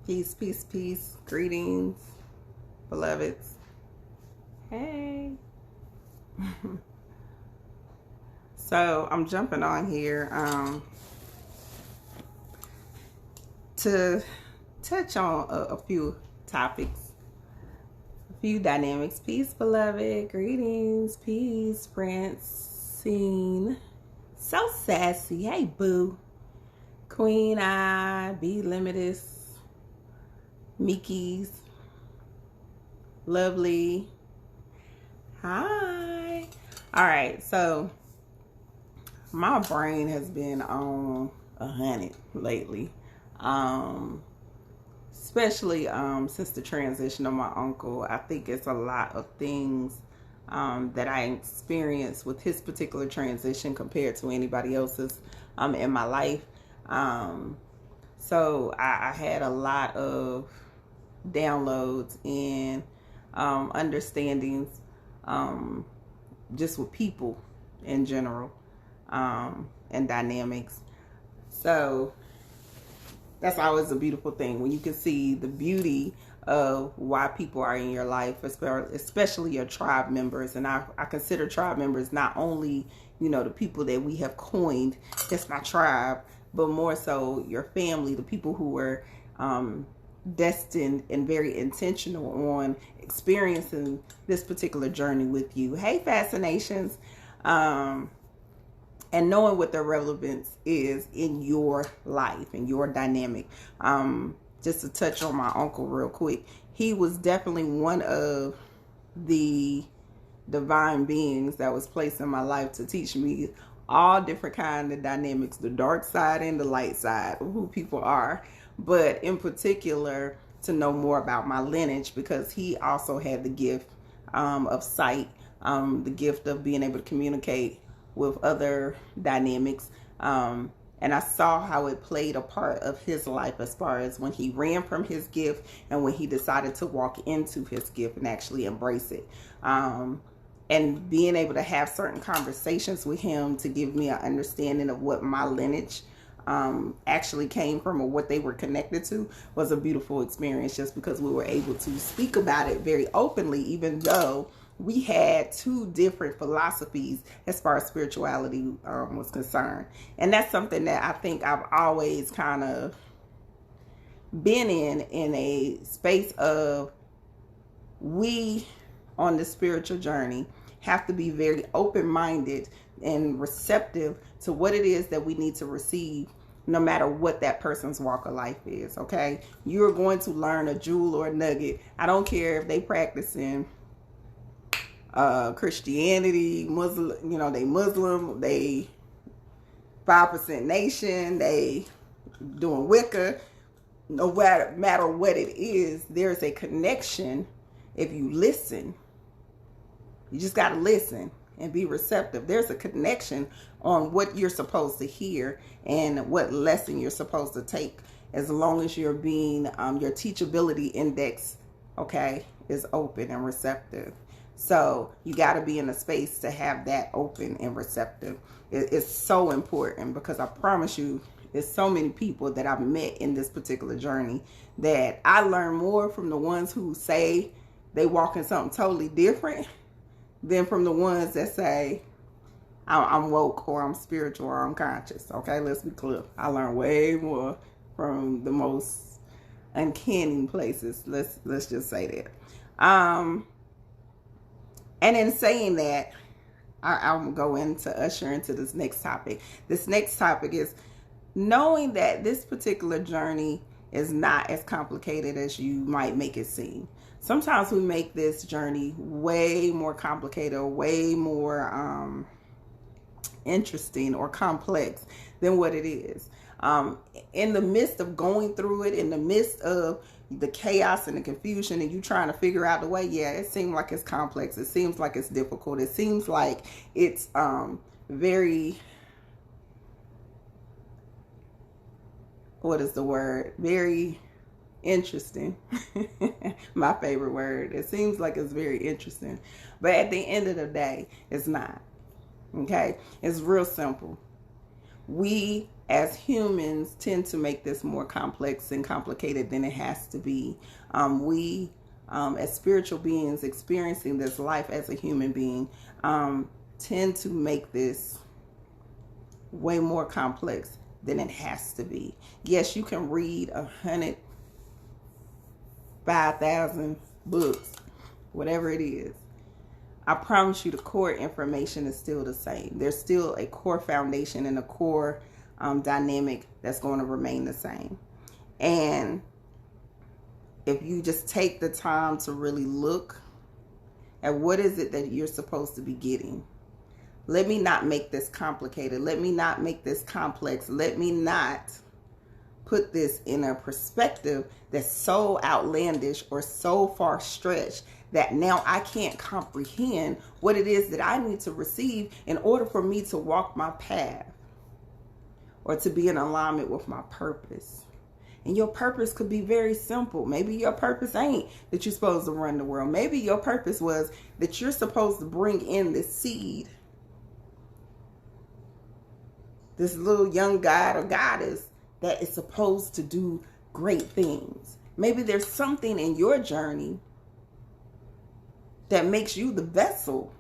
Peace, peace, peace. Greetings, beloveds. Hey. So I'm jumping on here to touch on a few topics, a few dynamics. Peace, beloved. Greetings. Peace, Francine. So sassy. Hey, boo. Queen Eye, Be Limitless, Mickey's, Lovely. Hi. All right, so my brain has been on 100 lately, especially since the transition of my uncle. I think it's a lot of things that I experienced with his particular transition compared to anybody else's in my life. So I had a lot of downloads and understandings just with people in general and dynamics. So that's always a beautiful thing when you can see the beauty of why people are in your life, especially your tribe members. And I consider tribe members not only, the people that we have coined, that's my tribe, but more so your family, the people who were destined and very intentional on experiencing this particular journey with you. Hey, Fascinations. And knowing what their relevance is in your life and your dynamic. Just to touch on my uncle real quick, he was definitely one of the divine beings that was placed in my life to teach me all different kind of dynamics, the dark side and the light side of who people are, but in particular to know more about my lineage, because he also had the gift of sight, the gift of being able to communicate with other dynamics, and I saw how it played a part of his life as far as when he ran from his gift and when he decided to walk into his gift and actually embrace it. And being able to have certain conversations with him to give me an understanding of what my lineage actually came from or what they were connected to was a beautiful experience, just because we were able to speak about it very openly, even though we had two different philosophies as far as spirituality was concerned. And that's something that I think I've always kind of been in a space of, we on the spiritual journey have to be very open-minded and receptive to what it is that we need to receive, no matter what that person's walk of life is. Okay, you're going to learn a jewel or a nugget. I don't care if they practicing Christianity, Muslim, they Muslim, they 5% nation, they doing Wicca. No matter what it is, there's a connection if you listen. You just got to listen and be receptive. There's a connection on what you're supposed to hear and what lesson you're supposed to take, as long as you're being, your teachability index, okay, is open and receptive. So you got to be in a space to have that open and receptive. It's so important, because I promise you, there's so many people that I've met in this particular journey that I learn more from the ones who say they walk in something totally different than from the ones that say I'm woke or I'm spiritual or I'm conscious. Okay, let's be clear. I learn way more from the most uncanny places. Let's just say that. And in saying that, I'm going to usher into this next topic. This next topic is knowing that this particular journey is not as complicated as you might make it seem. Sometimes we make this journey way more complicated or way more interesting or complex than what it is. In the midst of going through it, in the midst of the chaos and the confusion, and you trying to figure out the way, it seems like it's complex. It seems like it's difficult. It seems like it's very, what is the word? Very interesting. My favorite word. It seems like it's very interesting, but at the end of the day, it's not. Okay, it's real simple. We as humans tend to make this more complex and complicated than it has to be. We as spiritual beings experiencing this life as a human being tend to make this way more complex than it has to be. Yes, you can read 105,000 books, whatever it is. I promise you the core information is still the same. There's still a core foundation and a core dynamic that's going to remain the same. And if you just take the time to really look at what is it that you're supposed to be getting. Let me not make this complicated. Let me not make this complex. Let me not put this in a perspective that's so outlandish or so far stretched that now I can't comprehend what it is that I need to receive in order for me to walk my path or to be in alignment with my purpose. And your purpose could be very simple. Maybe your purpose ain't that you're supposed to run the world. Maybe your purpose was that you're supposed to bring in this seed, this little young god or goddess that is supposed to do great things. Maybe there's something in your journey that makes you the vessel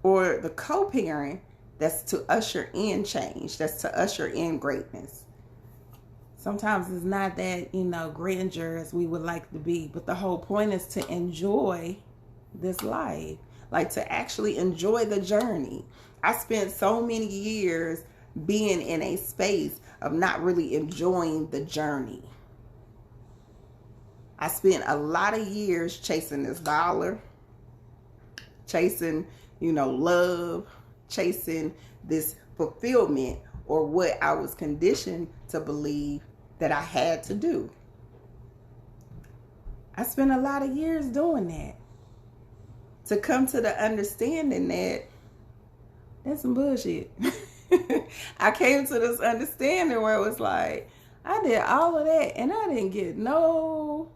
or the co-parent that's to usher in change, that's to usher in greatness. Sometimes it's not that, grandeur as we would like to be, but the whole point is to enjoy this life, like to actually enjoy the journey. I spent so many years being in a space of not really enjoying the journey. I spent a lot of years chasing this dollar, chasing, love, chasing this fulfillment or what I was conditioned to believe that I had to do. I spent a lot of years doing that to come to the understanding that that's some bullshit. I came to this understanding where it was like, I did all of that and I didn't get no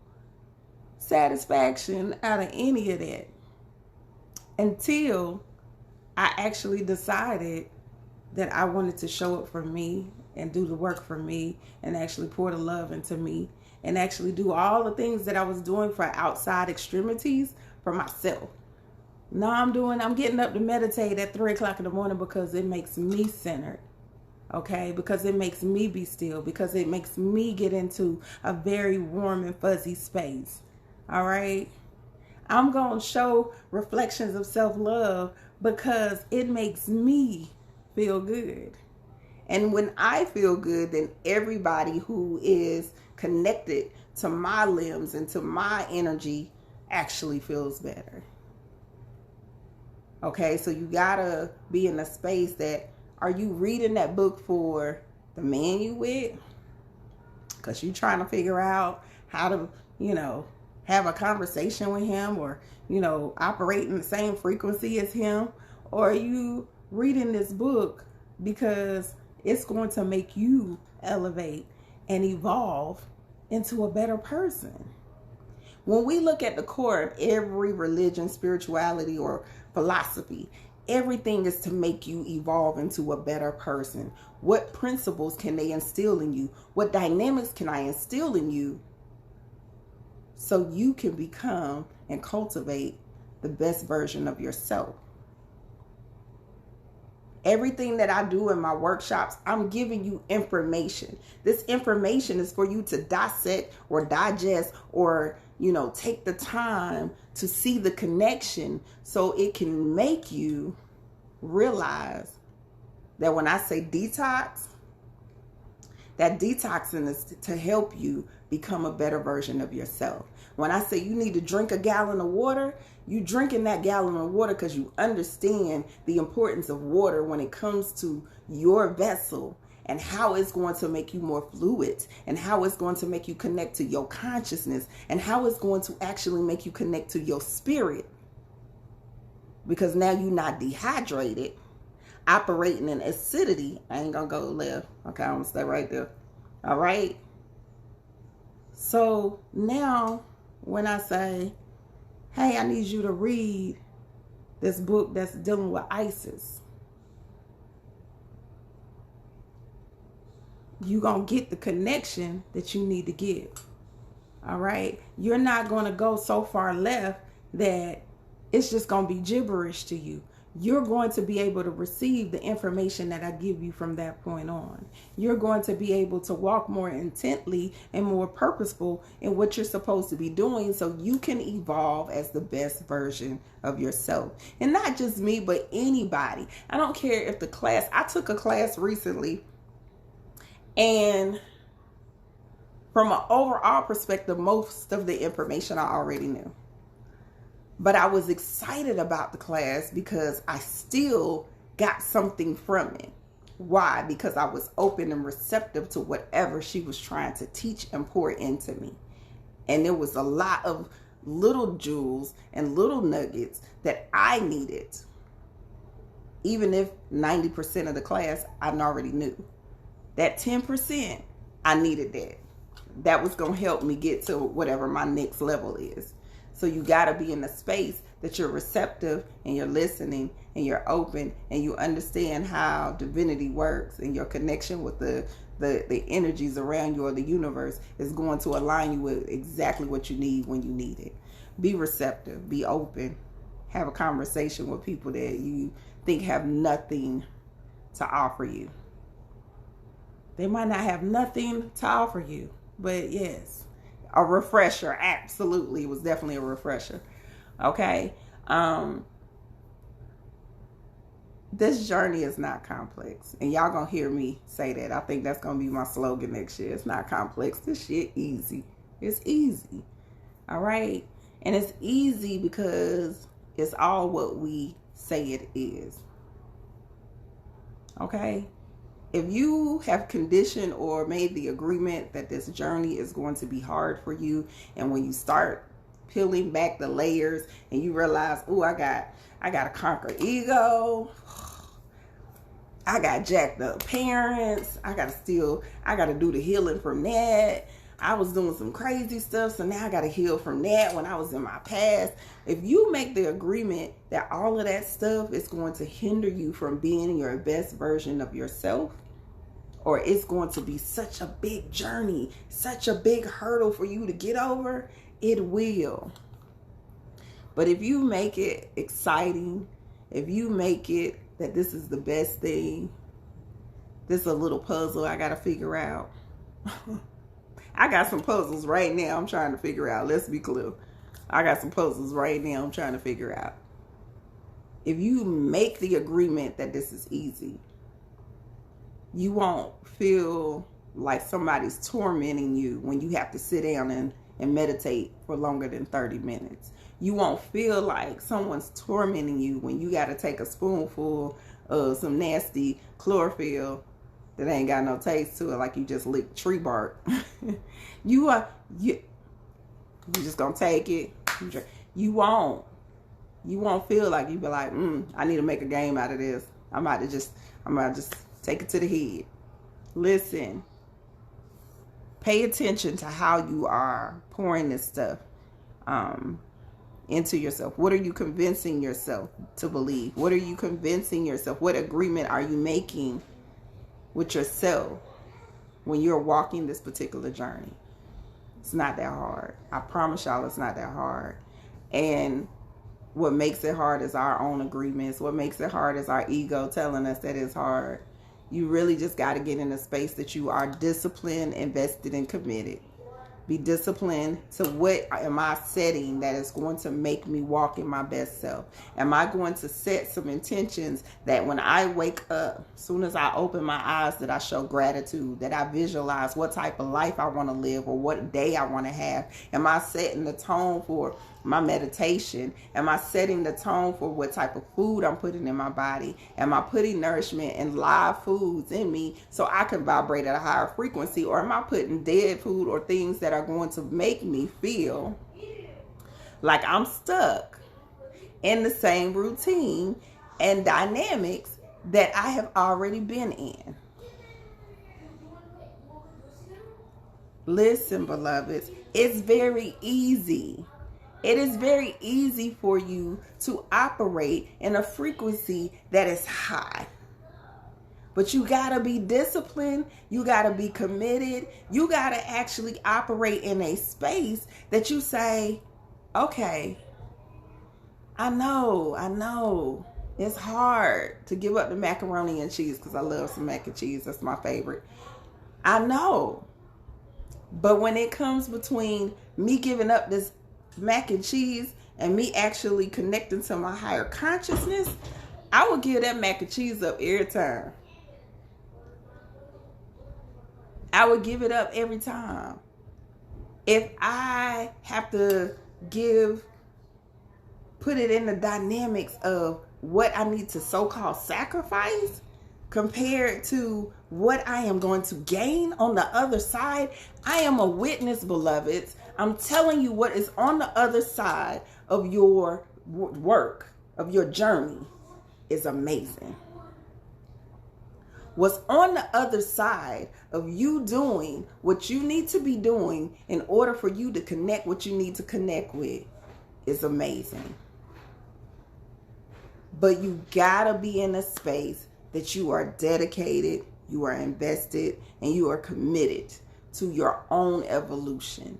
satisfaction out of any of that until I actually decided that I wanted to show up for me and do the work for me and actually pour the love into me and actually do all the things that I was doing for outside extremities for myself. Now I'm getting up to meditate at 3 o'clock in the morning because it makes me centered. Okay, because it makes me be still, because it makes me get into a very warm and fuzzy space. All right. I'm going to show reflections of self-love because it makes me feel good. And when I feel good, then everybody who is connected to my limbs and to my energy actually feels better. Okay, so you gotta be in a space that, are you reading that book for the man you with? Because you're trying to figure out how to, have a conversation with him or, operate in the same frequency as him? Or are you reading this book because it's going to make you elevate and evolve into a better person? When we look at the core of every religion, spirituality, or philosophy, everything is to make you evolve into a better person. What principles can they instill in you? What dynamics can I instill in you so you can become and cultivate the best version of yourself? Everything that I do in my workshops, I'm giving you information. This information is for you to dissect or digest or, take the time to see the connection so it can make you realize that when I say detox, that detoxing is to help you become a better version of yourself. When I say you need to drink a gallon of water, you drinking that gallon of water because you understand the importance of water when it comes to your vessel and how it's going to make you more fluid and how it's going to make you connect to your consciousness and how it's going to actually make you connect to your spirit. Because now you're not dehydrated, operating in acidity. I ain't going to go left. Okay, I'm going to stay right there. All right. So now when I say, hey, I need you to read this book that's dealing with Isis, you're going to get the connection that you need to get. All right? You're not going to go so far left that it's just going to be gibberish to you. You're going to be able to receive the information that I give you from that point on. You're going to be able to walk more intently and more purposeful in what you're supposed to be doing so you can evolve as the best version of yourself. And not just me, but anybody. I don't care if the class, I took a class recently, and from an overall perspective, most of the information I already knew. But I was excited about the class because I still got something from it. Why? Because I was open and receptive to whatever she was trying to teach and pour into me. And there was a lot of little jewels and little nuggets that I needed. Even if 90% of the class I already knew. That 10%, I needed that. That was going to help me get to whatever my next level is. So you got to be in a space that you're receptive and you're listening and you're open and you understand how divinity works, and your connection with the energies around you or the universe is going to align you with exactly what you need when you need it. Be receptive, be open, have a conversation with people that you think have nothing to offer you. They might not have nothing to offer you, but yes. A refresher, absolutely. It was definitely a refresher. Okay. This journey is not complex. And y'all gonna hear me say that. I think that's gonna be my slogan next year. It's not complex. This shit easy. It's easy. All right. And it's easy because it's all what we say it is. Okay. If you have conditioned or made the agreement that this journey is going to be hard for you, and when you start peeling back the layers and you realize, oh, I got to conquer ego, I got jacked up parents, I got to do the healing from that. I was doing some crazy stuff, so now I got to heal from that when I was in my past. If you make the agreement that all of that stuff is going to hinder you from being your best version of yourself, or it's going to be such a big journey, such a big hurdle for you to get over, it will. But if you make it exciting, if you make it that this is the best thing, this is a little puzzle I got to figure out. I got some puzzles right now I'm trying to figure out. Let's be clear. I got some puzzles right now I'm trying to figure out. If you make the agreement that this is easy, you won't feel like somebody's tormenting you when you have to sit down and meditate for longer than 30 minutes. You won't feel like someone's tormenting you when you got to take a spoonful of some nasty chlorophyll that ain't got no taste to it, like you just licked tree bark. You just gonna take it. You won't feel like you be like, I need to make a game out of this. I might just take it to the head. Listen. Pay attention to how you are pouring this stuff into yourself. What are you convincing yourself to believe? What are you convincing yourself? What agreement are you making with yourself when you're walking this particular journey? It's not that hard. I promise y'all it's not that hard. And what makes it hard is our own agreements. What makes it hard is our ego telling us that it's hard. You really just got to get in a space that you are disciplined, invested, and committed. Be disciplined to what am I setting that is going to make me walk in my best self? Am I going to set some intentions that when I wake up, as soon as I open my eyes, that I show gratitude, that I visualize what type of life I want to live or what day I want to have? Am I setting the tone for my meditation? Am I setting the tone for what type of food I'm putting in my body? Am I putting nourishment and live foods in me so I can vibrate at a higher frequency? Or am I putting dead food or things that are going to make me feel like I'm stuck in the same routine and dynamics that I have already been in? Listen, beloveds, it's very easy. It is very easy for you to operate in a frequency that is high. But you got to be disciplined. You got to be committed. You got to actually operate in a space that you say, okay, I know. It's hard to give up the macaroni and cheese because I love some mac and cheese. That's my favorite. I know. But when it comes between me giving up this mac and cheese and me actually connecting to my higher consciousness, I would give that mac and cheese up every time. I would give it up every time. If I have to put it in the dynamics of what I need to so-called sacrifice compared to what I am going to gain on the other side, I am a witness, beloveds. I'm telling you what is on the other side of your work, of your journey, is amazing. What's on the other side of you doing what you need to be doing in order for you to connect what you need to connect with is amazing. But you gotta be in a space that you are dedicated, you are invested, and you are committed to your own evolution.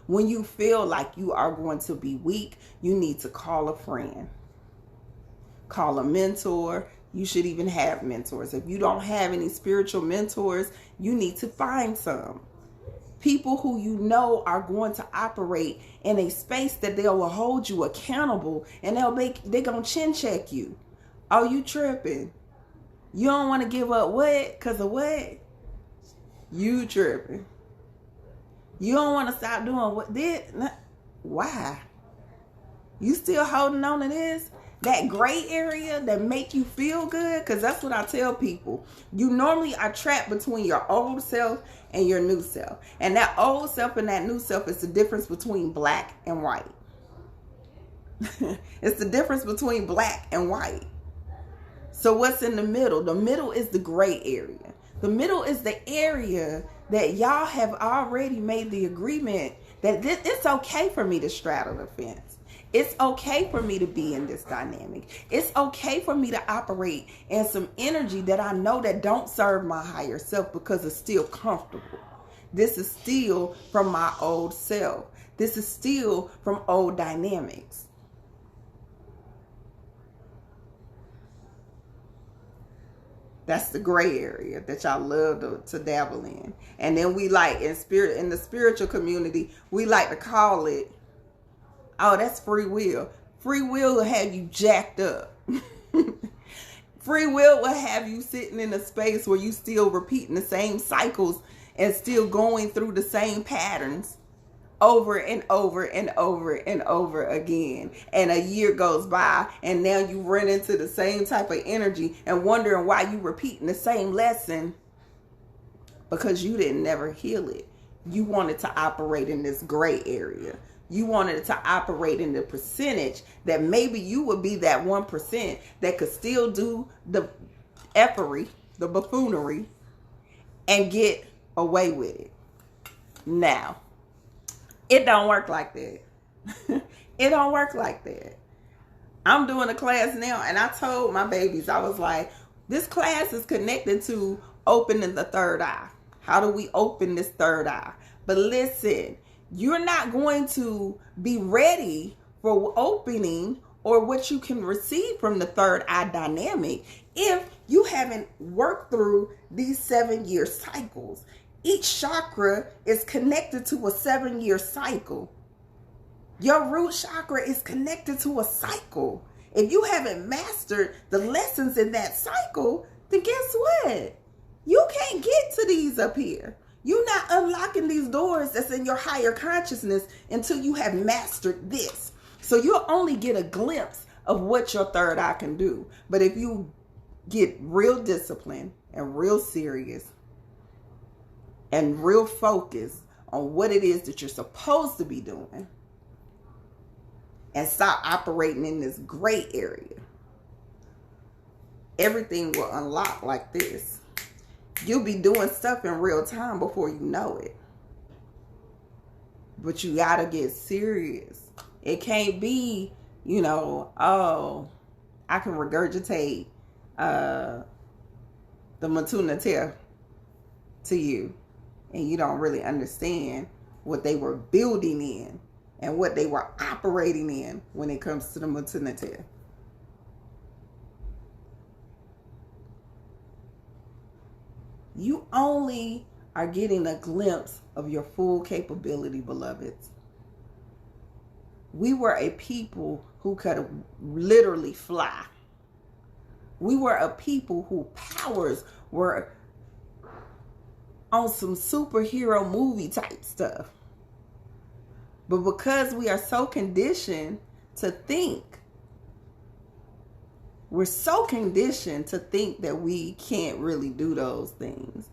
When you feel like you are going to be weak, you need to call a friend. Call a mentor. You should even have mentors. If you don't have any spiritual mentors, you need to find some. People who you know are going to operate in a space that they will hold you accountable, and they're going to chin check you. Oh, you tripping. You don't want to give up what? Because of what? You tripping. You don't want to stop doing what did? Why? You still holding on to this? That gray area that make you feel good? Because that's what I tell people. You normally are trapped between your old self and your new self. And that old self and that new self is the difference between black and white. It's the difference between black and white. So what's in the middle? The middle is the gray area. The middle is the area that y'all have already made the agreement that it's okay for me to straddle the fence. It's okay for me to be in this dynamic. It's okay for me to operate in some energy that I know that don't serve my higher self because it's still comfortable. This is still from my old self. This is still from old dynamics. That's the gray area that y'all love to dabble in. And then we like in the spiritual community, we like to call it, oh, that's free will. Free will will have you jacked up. Free will will have you sitting in a space where you still repeating the same cycles and still going through the same patterns over and over and over and over again. And a year goes by and now you run into the same type of energy and wondering why you repeating the same lesson, because you didn't never heal it. You wanted to operate in this gray area. You wanted to operate in the percentage that maybe you would be that 1% that could still do the effery, the buffoonery, and get away with it. Now, it don't work like that. It don't work like that. I'm doing a class now, and I told my babies, I was like, this class is connected to opening the third eye. How do we open this third eye? But listen, you're not going to be ready for opening or what you can receive from the third eye dynamic if you haven't worked through these 7-year cycles. Each chakra is connected to a 7-year cycle. Your root chakra is connected to a cycle. If you haven't mastered the lessons in that cycle, then guess what? You can't get to these up here. You're not unlocking these doors that's in your higher consciousness until you have mastered this. So you'll only get a glimpse of what your third eye can do. But if you get real disciplined and real serious and real focused on what it is that you're supposed to be doing and stop operating in this gray area, everything will unlock like this. You'll be doing stuff in real time before you know it. But you gotta get serious. It can't be, oh, I can regurgitate the Matunate to you, and you don't really understand what they were building in and what they were operating in when it comes to the Matunate. You only are getting a glimpse of your full capability, beloveds. We were a people who could literally fly. We were a people whose powers were on some superhero movie type stuff. But because we are so conditioned to think, we're so conditioned to think that we can't really do those things,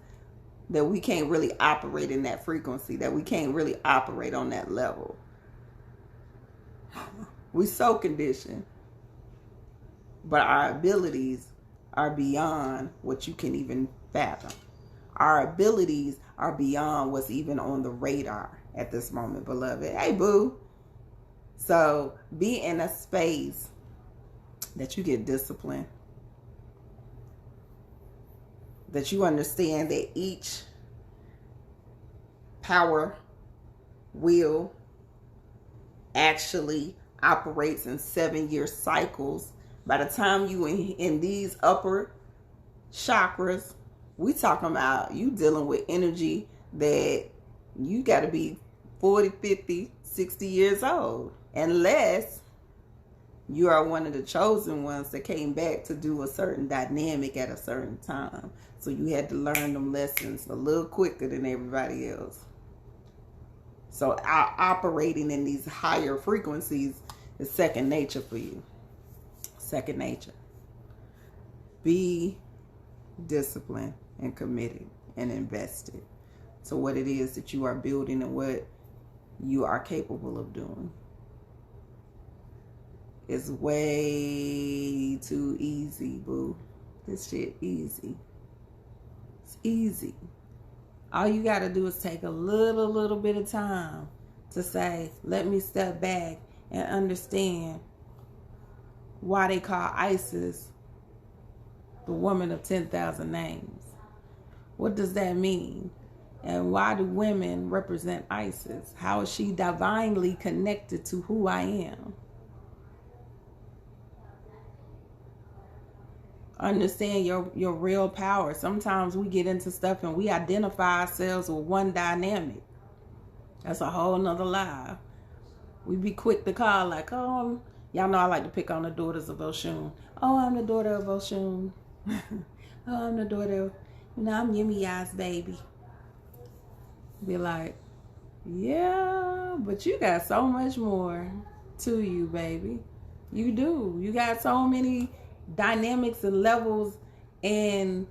that we can't really operate in that frequency, that we can't really operate on that level. We're so conditioned. But our abilities are beyond what you can even fathom. Our abilities are beyond what's even on the radar at this moment, beloved. Hey, boo. So be in a space that you get disciplined, that you understand that each power wheel actually operates in 7-year cycles. By the time you in these upper chakras, we talking about you dealing with energy that you got to be 40, 50, 60 years old, unless you are one of the chosen ones that came back to do a certain dynamic at a certain time. So you had to learn them lessons a little quicker than everybody else. So operating in these higher frequencies is second nature for you. Second nature. Be disciplined and committed and invested to what it is that you are building and what you are capable of doing. It's way too easy, boo. This shit easy. It's easy. All you got to do is take a little bit of time to say, let me step back and understand why they call Isis the woman of 10,000 names. What does that mean? And why do women represent Isis? How is she divinely connected to who I am? Understand your real power. Sometimes we get into stuff and we identify ourselves with one dynamic. That's a whole nother lie. We be quick to call like, oh, y'all know I like to pick on the daughters of Oshun. Oh, I'm the daughter of Oshun. Oh, I'm the daughter of, I'm Yemi Ya's baby. Be like, yeah, but you got so much more to you, baby. You do. You got so many dynamics and levels and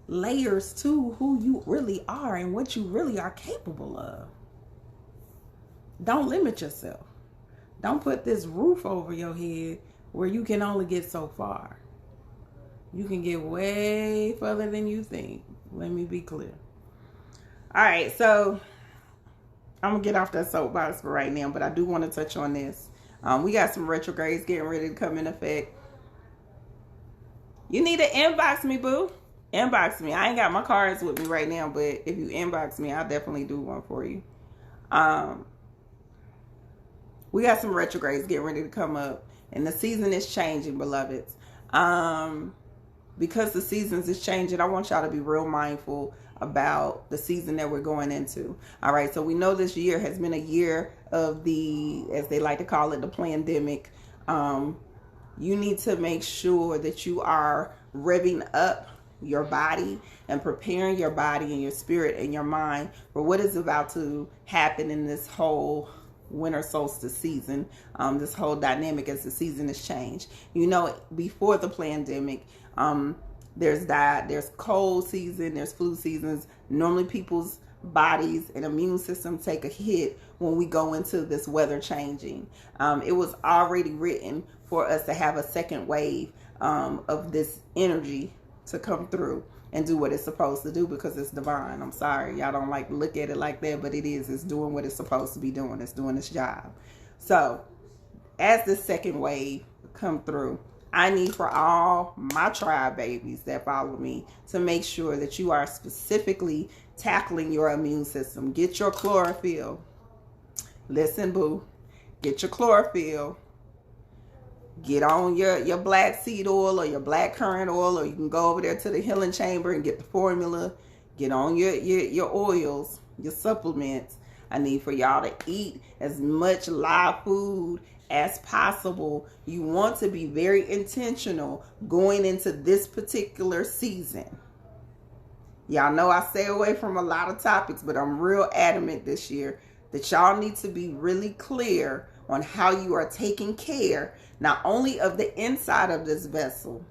layers to who you really are and what you really are capable of. Don't limit yourself. Don't put this roof over your head where you can only get so far. You can get way further than you think. Let me be clear. All right, so I'm going to get off that soapbox for right now, but I do want to touch on this. We got some retrogrades getting ready to come in effect. You need to inbox me, boo. Inbox me. I ain't got my cards with me right now, but if you inbox me, I'll definitely do one for you. We got some retrogrades getting ready to come up, and the season is changing, beloveds. Because the seasons is changing, I want y'all to be real mindful about the season that we're going into. All right, so we know this year has been a year of the, as they like to call it, the pandemic. You need to make sure that you are revving up your body and preparing your body and your spirit and your mind for what is about to happen in this whole winter solstice season, this whole dynamic as the season has changed. You know, before the pandemic, there's cold season, there's flu seasons. Normally people's bodies and immune system take a hit when we go into this weather changing. It was already written for us to have a second wave of this energy to come through and do what it's supposed to do, because it's divine. I'm sorry, y'all don't like look at it like that, but it is. It's doing what it's supposed to be doing. It's doing its job. So as this second wave come through, I need for all my tribe babies that follow me to make sure that you are specifically tackling your immune system. Get your chlorophyll. Listen, boo. Get your chlorophyll. Get on your black seed oil or your black currant oil, or you can go over there to the healing chamber and get the formula. Get on your oils, your supplements. I need for y'all to eat as much live food as possible. You want to be very intentional going into this particular season. Y'all know I stay away from a lot of topics, but I'm real adamant this year that y'all need to be really clear on how you are taking care not only of the inside of this vessel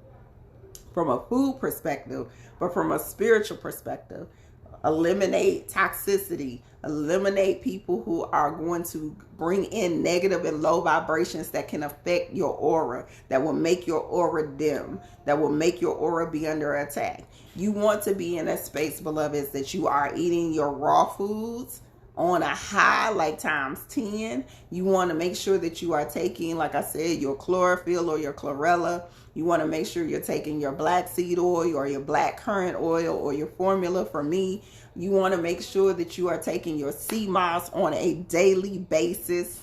from a food perspective, but from a spiritual perspective. Eliminate toxicity. Eliminate people who are going to bring in negative and low vibrations that can affect your aura, that will make your aura dim, that will make your aura be under attack. You want to be in a space, beloveds, that you are eating your raw foods on a high, like times 10. You want to make sure that you are taking, like I said, your chlorophyll or your chlorella. You want to make sure you're taking your black seed oil or your black currant oil or your formula. For me, you want to make sure that you are taking your sea moss on a daily basis,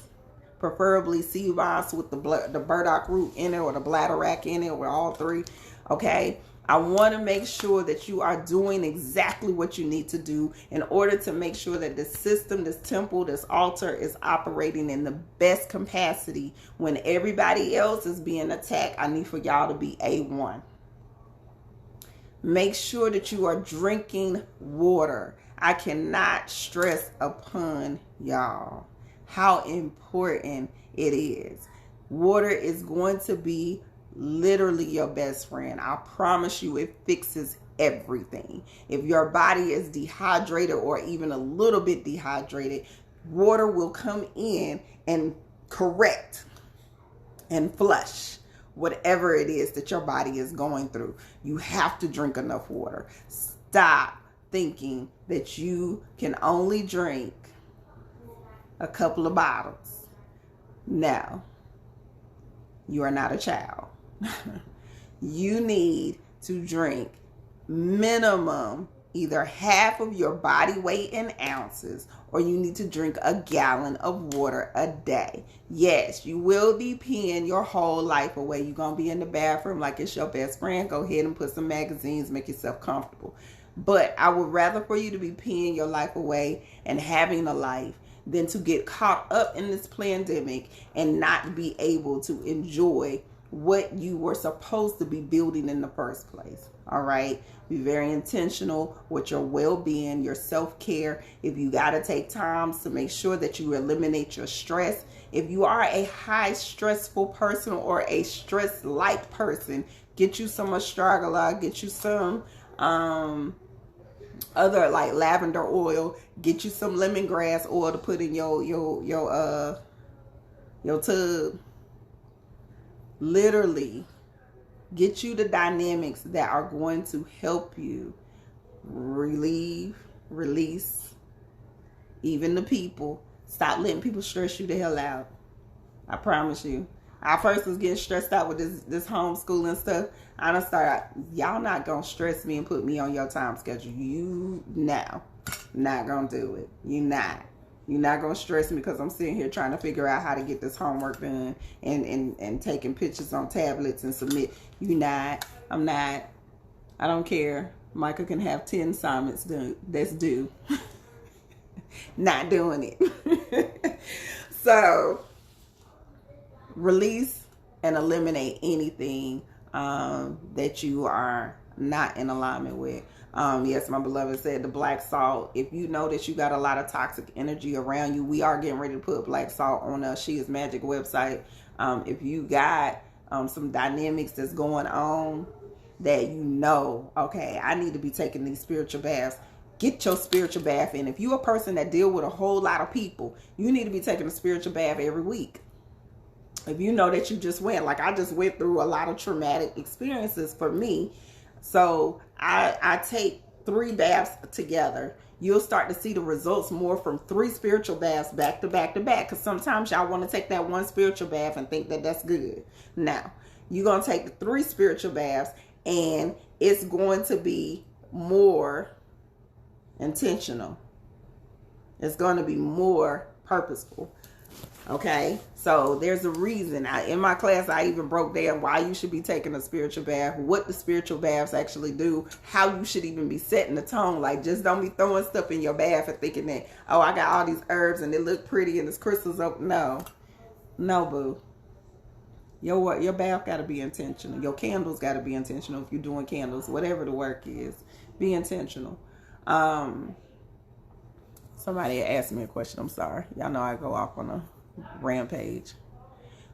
preferably sea moss with the burdock root in it or the bladderwrack in it, or all three. Okay, I want to make sure that you are doing exactly what you need to do in order to make sure that this system, this temple, this altar is operating in the best capacity. When everybody else is being attacked, I need for y'all to be A1. Make sure that you are drinking water. I cannot stress upon y'all how important it is. Water is going to be literally your best friend. I promise you, it fixes everything. If your body is dehydrated or even a little bit dehydrated, water will come in and correct and flush whatever it is that your body is going through. You have to drink enough water. Stop thinking that you can only drink a couple of bottles. No, you are not a child. You need to drink minimum either half of your body weight in ounces, or you need to drink a gallon of water a day. Yes, you will be peeing your whole life away. You're going to be in the bathroom like it's your best friend. Go ahead and put some magazines, make yourself comfortable. But I would rather for you to be peeing your life away and having a life than to get caught up in this pandemic and not be able to enjoy what you were supposed to be building in the first place. All right. Be very intentional with your well-being, your self-care. If you got to take times to make sure that you eliminate your stress. If you are a high stressful person or a stress-like person, get you some astragalus, get you some other like lavender oil, get you some lemongrass oil to put in your tub. Literally get you the dynamics that are going to help you relieve, release, even the people. Stop letting people stress you the hell out. I promise you. I first was getting stressed out with this homeschooling stuff. I done started, y'all not going to stress me and put me on your time schedule. You now not going to do it. You not. You're not going to stress me because I'm sitting here trying to figure out how to get this homework done and taking pictures on tablets and submit. You not. I'm not. I don't care. Micah can have 10 assignments that's due. Not doing it. So, release and eliminate anything that you are not in alignment with. Yes, my beloved said the black salt. If you know that you got a lot of toxic energy around you, we are getting ready to put black salt on She Is Magic website. If you got some dynamics that's going on that you know, okay, I need to be taking these spiritual baths. Get your spiritual bath in. If you're a person that deal with a whole lot of people, you need to be taking a spiritual bath every week. If you know that you just went, like I just went through a lot of traumatic experiences for me. So I take 3 baths together. You'll start to see the results more from 3 spiritual baths back to back to back. Because sometimes y'all want to take that one spiritual bath and think that that's good. Now, You're going to take the 3 spiritual baths, and it's going to be more intentional. It's going to be more purposeful. Okay, so there's a reason. In my class, I even broke down why you should be taking a spiritual bath, what the spiritual baths actually do, how you should even be setting the tone. Like, just don't be throwing stuff in your bath and thinking that, oh, I got all these herbs and they look pretty and there's crystals up. No, boo. Your bath got to be intentional. Your candles got to be intentional. If you're doing candles, whatever the work is, be intentional. Somebody asked me a question. I'm sorry. Y'all know I go off on a rampage.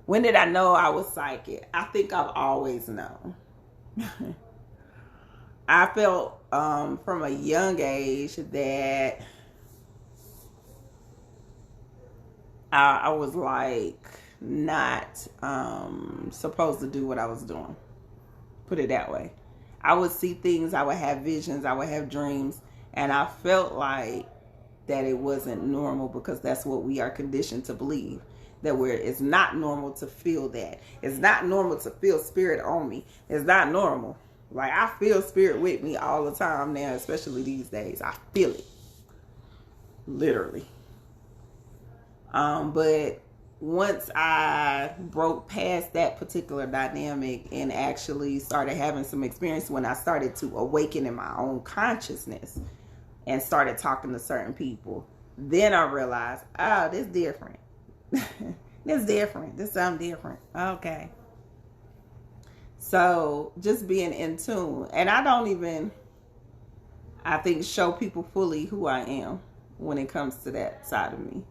When did I know I was psychic? I think I've always known. I felt from a young age that I was like not supposed to do what I was doing. Put it that way. I would see things, I would have visions, I would have dreams, and I felt like that it wasn't normal, because that's what we are conditioned to believe, that it's not normal to feel that. It's not normal to feel spirit on me. It's not normal. Like, I feel spirit with me all the time now, especially these days. I feel it. Literally. But once I broke past that particular dynamic and actually started having some experience, when I started to awaken in my own consciousness and started talking to certain people, then I realized, oh, this different. This different. This something different. Okay. So just being in tune. And I don't even, I think, show people fully who I am when it comes to that side of me.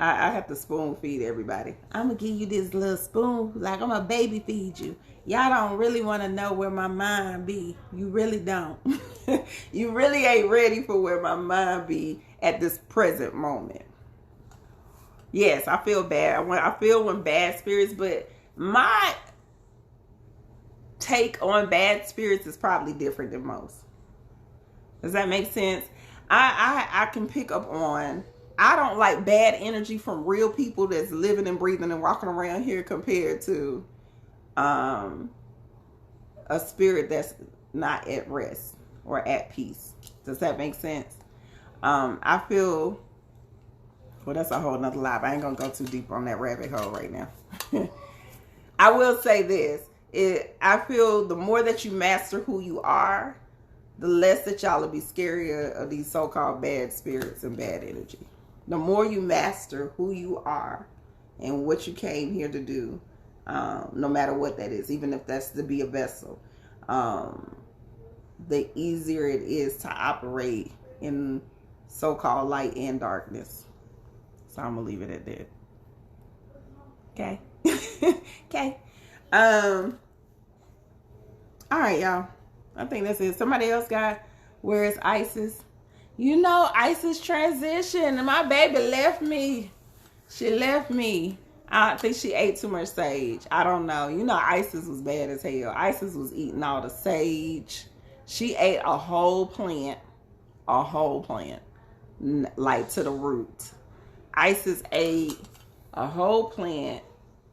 I have to spoon feed everybody. I'm going to give you this little spoon, like I'm a baby feed you. Y'all don't really want to know where my mind be. You really don't. You really ain't ready for where my mind be at this present moment. Yes, I feel bad. I feel when bad spirits, but my take on bad spirits is probably different than most. Does that make sense? I can pick up on, I don't like bad energy from real people that's living and breathing and walking around here compared to a spirit that's not at rest or at peace. Does that make sense? I feel, well, that's a whole nother life. I ain't gonna go too deep on that rabbit hole right now. I will say this. I feel the more that you master who you are, the less that y'all will be scarier of these so-called bad spirits and bad energy. The more you master who you are and what you came here to do, no matter what that is, even if that's to be a vessel, the easier it is to operate in so-called light and darkness. So I'm gonna leave it at that. Okay. Okay. All right, y'all. I think that's it. Somebody else got, where is Isis? You know, Isis transitioned and my baby left me. She left me. I think she ate too much sage. I don't know. You know, Isis was bad as hell. Isis was eating all the sage. She ate a whole plant, like to the root. Isis ate a whole plant,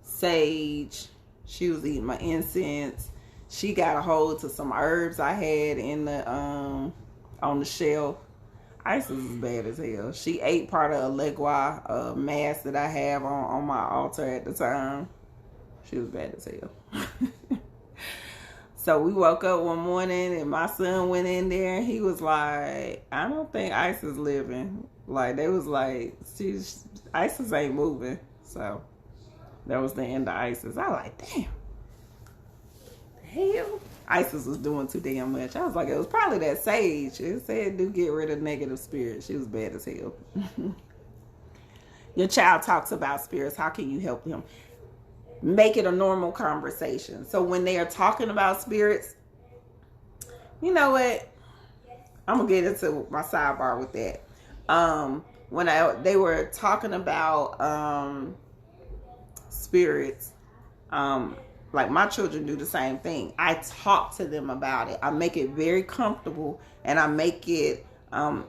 sage. She was eating my incense. She got a hold to some herbs I had in the on the shelf. Isis was bad as hell. She ate part of a Legua mask that I have on my altar at the time. She was bad as hell. So we woke up one morning and my son went in there and he was like, I don't think Isis living. Like, they was like, Isis ain't moving. So that was the end of Isis. I was like, damn. Hell, Isis was doing too damn much. I was like, it was probably that sage. It said do get rid of negative spirits. She was bad as hell. Your child talks about spirits. How can you help him? Make it a normal conversation. So when they are talking about spirits, you know what? I'm gonna get into my sidebar with that. When they were talking about spirits, like my children do the same thing. I talk to them about it. I make it very comfortable and I make it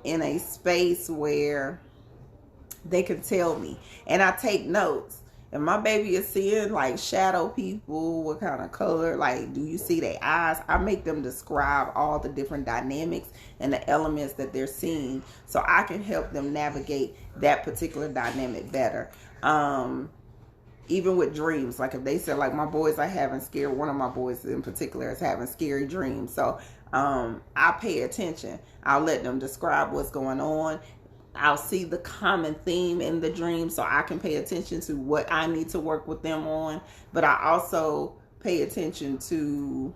in a space where they can tell me. And I take notes. If my baby is seeing like shadow people, what kind of color, like do you see their eyes? I make them describe all the different dynamics and the elements that they're seeing, so I can help them navigate that particular dynamic better. Even with dreams, like if they said like my boys are having scary, one of my boys in particular is having scary dreams, so I pay attention. I'll let them describe what's going on. I'll see the common theme in the dream, so I can pay attention to what I need to work with them on. But I also pay attention to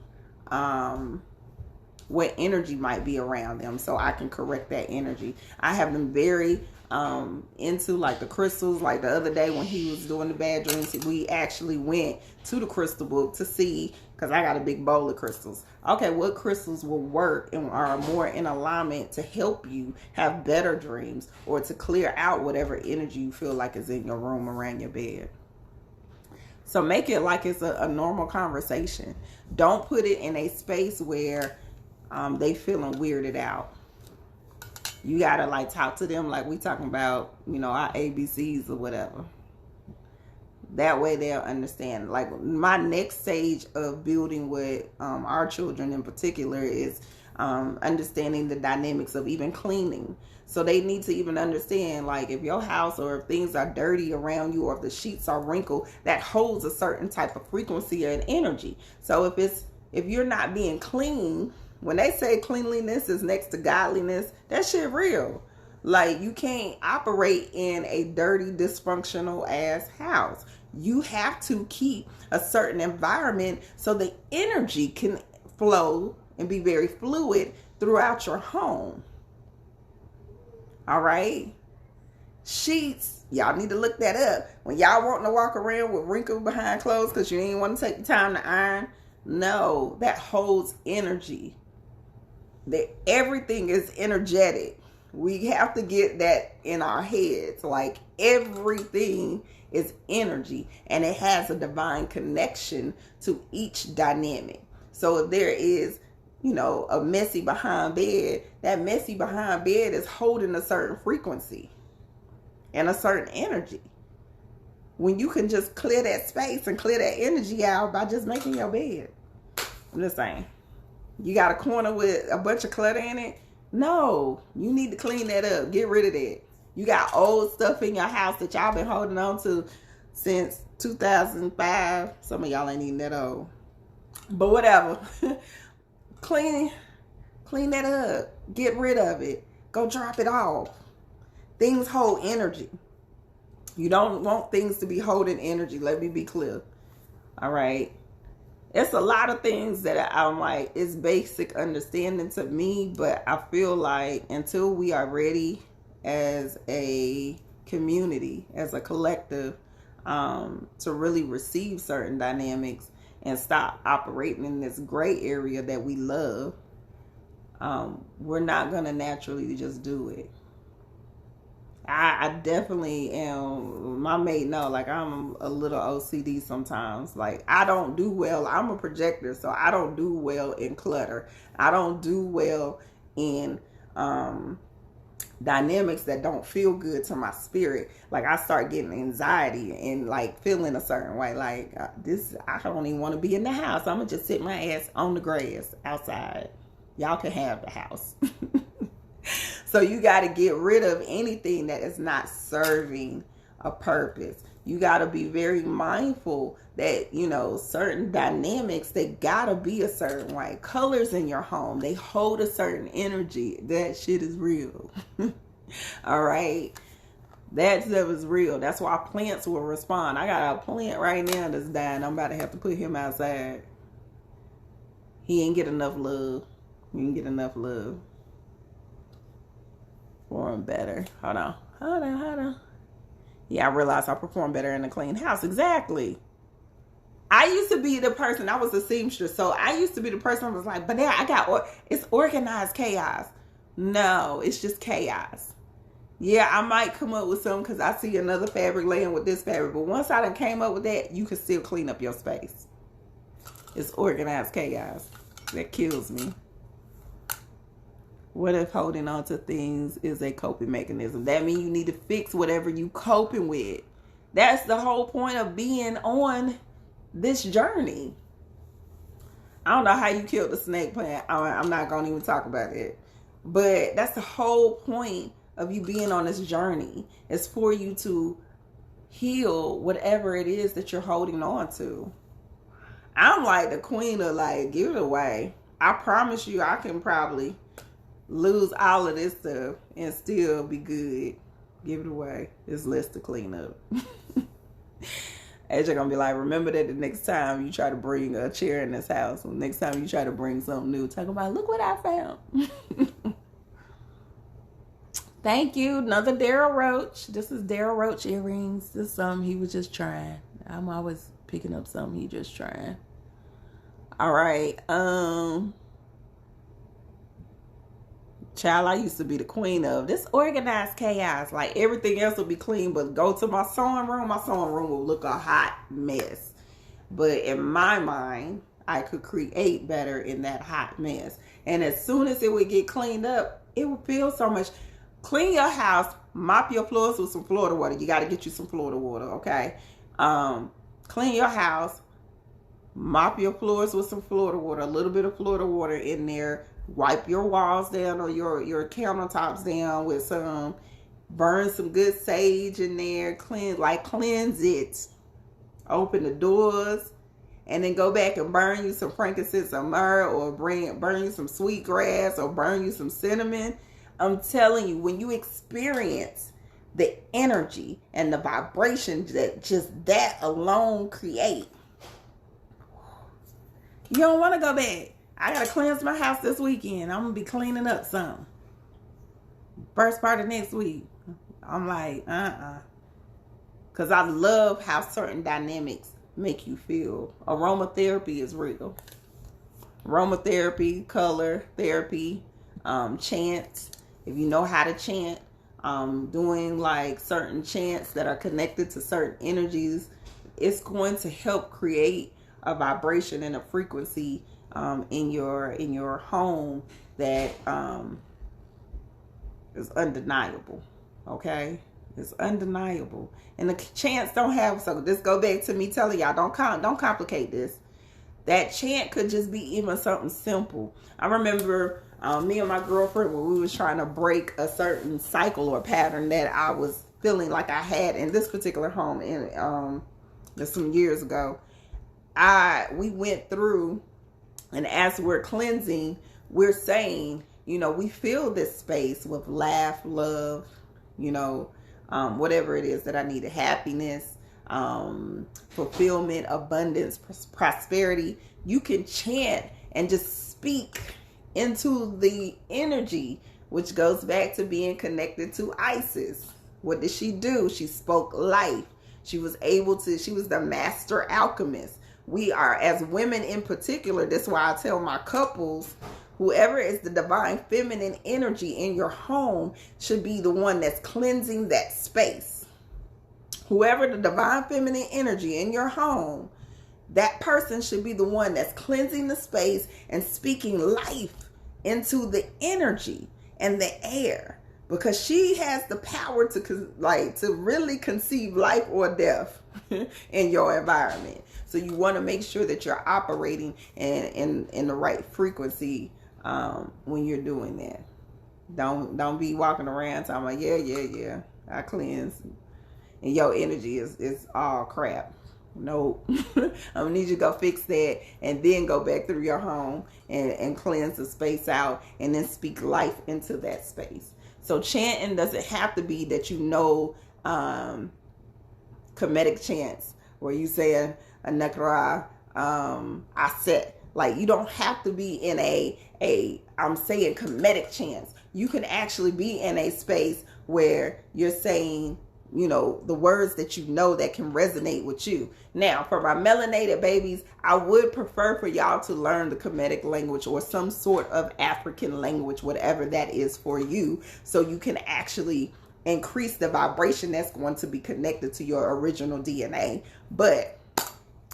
what energy might be around them, so I can correct that energy. I have them very into like the crystals. Like the other day when he was doing the bad dreams, we actually went to the crystal book to see, because I got a big bowl of crystals. Okay, what crystals will work and are more in alignment to help you have better dreams, or to clear out whatever energy you feel like is in your room around your bed. So make it like it's a normal conversation. Don't put it in a space where they feeling weirded out. You gotta like talk to them like we talking about, you know, our ABCs or whatever. That way they'll understand. Like my next stage of building with our children in particular is understanding the dynamics of even cleaning. So they need to even understand, like if your house or if things are dirty around you, or if the sheets are wrinkled, that holds a certain type of frequency and energy. So if you're not being clean, when they say cleanliness is next to godliness, that shit real. Like you can't operate in a dirty, dysfunctional ass house. You have to keep a certain environment so the energy can flow and be very fluid throughout your home. All right? Sheets, y'all need to look that up. When y'all wanting to walk around with wrinkles behind clothes because you ain't want to take the time to iron, no, that holds energy. That everything is energetic. We have to get that in our heads. Like everything is energy, and it has a divine connection to each dynamic. So if there is, you know, a messy behind bed, that messy behind bed is holding a certain frequency and a certain energy. When you can just clear that space and clear that energy out by just making your bed. I'm just saying. You got a corner with a bunch of clutter in it? No, you need to clean that up. Get rid of that. You got old stuff in your house that y'all been holding on to since 2005. Some of y'all ain't even that old. But whatever. Clean that up. Get rid of it. Go drop it off. Things hold energy. You don't want things to be holding energy. Let me be clear. All right. It's a lot of things that I'm like, it's basic understanding to me, but I feel like until we are ready as a community, as a collective, to really receive certain dynamics and stop operating in this gray area that we love, we're not going to naturally just do it. I definitely am. My mate know, like I'm a little OCD sometimes. Like I don't do well. I'm a projector, so I don't do well in clutter. I don't do well in dynamics that don't feel good to my spirit. Like I start getting anxiety and like feeling a certain way. Like this, I don't even want to be in the house. I'm gonna just sit my ass on the grass outside. Y'all can have the house. So you got to get rid of anything that is not serving a purpose. You got to be very mindful that, you know, certain dynamics, they got to be a certain way. Colors in your home, they hold a certain energy. That shit is real. All right. That stuff is real. That's why plants will respond. I got a plant right now that's dying. I'm about to have to put him outside. He ain't get enough love. He ain't get enough love. Perform better. Hold on. Yeah, I realized I perform better in a clean house. Exactly. I used to be the person, I was a seamstress, so I used to be the person who was like, but now it's organized chaos. No, it's just chaos. Yeah, I might come up with something because I see another fabric laying with this fabric, but once I done came up with that, you can still clean up your space. It's organized chaos. That kills me. What if holding on to things is a coping mechanism? That means you need to fix whatever you coping with. That's the whole point of being on this journey. I don't know how you killed the snake plant. I'm not going to even talk about it. But that's the whole point of you being on this journey. It's for you to heal whatever it is that you're holding on to. I'm like the queen of like, give it away. I promise you I can probably lose all of this stuff and still be good. Give it away. It's less to clean up. AJ gonna be like, remember that the next time you try to bring a chair in this house, or next time you try to bring something new, talk about, look what I found. Thank you. Another Daryl Roach. This is Daryl Roach earrings. This is something he was just trying. I'm always picking up something he just trying. All right. Child, I used to be the queen of this organized chaos. Like everything else will be clean, but go to my sewing room will look a hot mess. But in my mind, I could create better in that hot mess. And as soon as it would get cleaned up, it would feel so much. Clean your house, mop your floors with some Florida water. You got to get you some Florida water, okay? Clean your house, mop your floors with some Florida water, a little bit of Florida water in there. Wipe your walls down or your countertops down with some, burn some good sage in there, cleanse it. Open the doors, and then go back and burn you some frankincense or myrrh, or burn you some sweet grass, or burn you some cinnamon. I'm telling you, when you experience the energy and the vibration that just that alone create, you don't want to go back. I got to cleanse my house this weekend. I'm going to be cleaning up some. First part of next week. I'm like, because I love how certain dynamics make you feel. Aromatherapy is real. Aromatherapy, color therapy, chants. If you know how to chant, doing like certain chants that are connected to certain energies, it's going to help create a vibration and a frequency in your home that is undeniable. Okay, it's undeniable, and the chants don't have. So this go back to me telling y'all, don't complicate this. That chant could just be even something simple. I remember me and my girlfriend, when we was trying to break a certain cycle or pattern that I was feeling like I had in this particular home, and just some years ago, we went through, and as we're cleansing, we're saying, we fill this space with laugh, love, whatever it is that I needed, happiness, fulfillment, abundance, prosperity. You can chant and just speak into the energy, which goes back to being connected to Isis. What did she do? She spoke life. She was the master alchemist. We are, as women in particular, that's why I tell my couples, whoever is the divine feminine energy in your home should be the one that's cleansing that space. Whoever the divine feminine energy in your home, that person should be the one that's cleansing the space and speaking life into the energy and the air, because she has the power to really conceive life or death in your environment. So you want to make sure that you're operating in the right frequency when you're doing that. Don't be walking around talking about, yeah, I cleanse, and your energy is all crap. Nope. I'm gonna need you to go fix that, and then go back through your home and cleanse the space out, and then speak life into that space. So chanting doesn't have to be that comedic chants where you say a nakra, aset. Like, you don't have to be in I'm saying comedic chants. You can actually be in a space where you're saying, the words that that can resonate with you. Now, for my melanated babies, I would prefer for y'all to learn the Kemetic language or some sort of African language, whatever that is for you, so you can actually increase the vibration that's going to be connected to your original DNA. But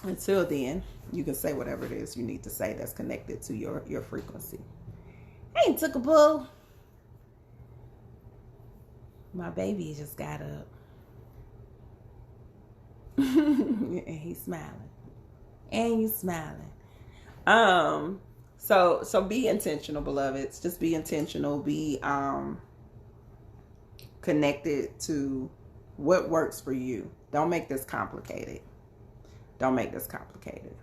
until then, you can say whatever it is you need to say that's connected to your frequency. Hey, Tookaboo. My baby just got up. And he's smiling. And you smiling. So be intentional, beloveds. Just be intentional. Be connected to what works for you. Don't make this complicated. Don't make this complicated.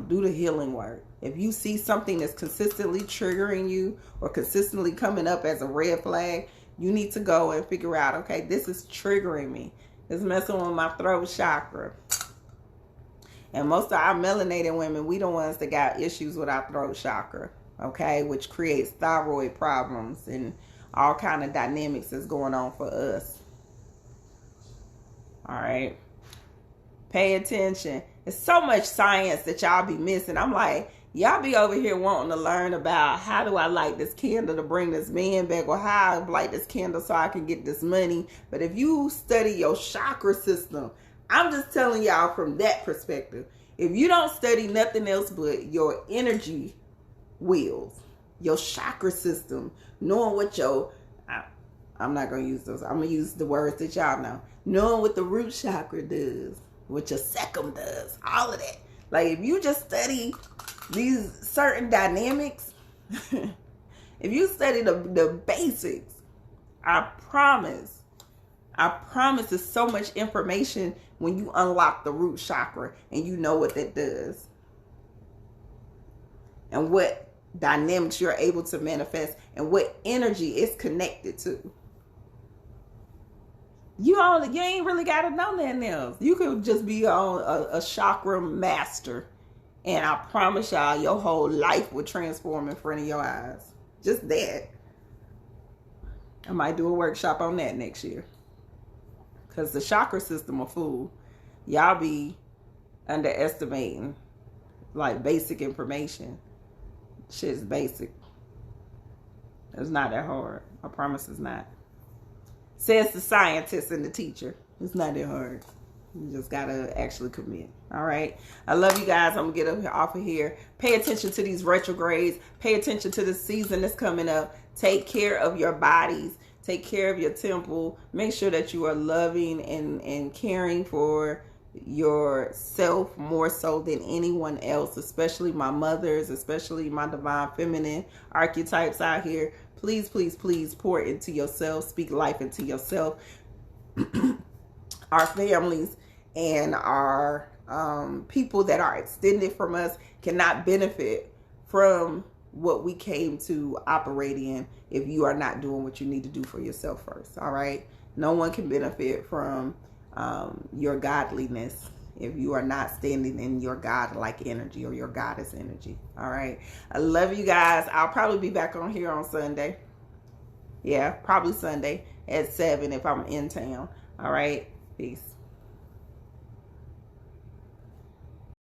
Do the healing work. If you see something that's consistently triggering you or consistently coming up as a red flag, you need to go and figure out, okay, this is triggering me. It's messing with my throat chakra. And most of our melanated women, we the ones that got issues with our throat chakra, okay, which creates thyroid problems and all kind of dynamics that's going on for us. All right. Pay attention. There's so much science that y'all be missing. I'm like, y'all be over here wanting to learn about how do I light this candle to bring this man back, or how I light this candle so I can get this money. But if you study your chakra system, I'm just telling y'all from that perspective. If you don't study nothing else but your energy wheels, your chakra system, knowing what I'm not going to use those. I'm going to use the words that y'all know. Knowing what the root chakra does, what your sacrum does, all of that. Like, if you just study these certain dynamics, if you study the basics, I promise there's so much information when you unlock the root chakra and you know what that does. And what dynamics you're able to manifest and what energy it's connected to. You ain't really got to know nothing else. You could just be on a chakra master, and I promise y'all, your whole life will transform in front of your eyes. Just that. I might do a workshop on that next year, because the chakra system a fool. Y'all be underestimating like basic information. Shit's basic. It's not that hard. I promise it's not. Says the scientist and the teacher. It's not that hard. You just gotta actually commit. All right. I love you guys. I'm gonna get off of here. Pay attention to these retrogrades. Pay attention to the season that's coming up. Take care of your bodies. Take care of your temple. Make sure that you are loving and caring for yourself more so than anyone else, especially my mothers, especially my divine feminine archetypes out here. Please, please, please pour into yourself. Speak life into yourself. Our families and our people that are extended from us cannot benefit from what we came to operate in if you are not doing what you need to do for yourself first. All right. No one can benefit from your godliness if you are not standing in your God-like energy or your goddess energy. All right. I love you guys. I'll probably be back on here on Sunday. Yeah, probably Sunday at 7 if I'm in town. All right. Peace.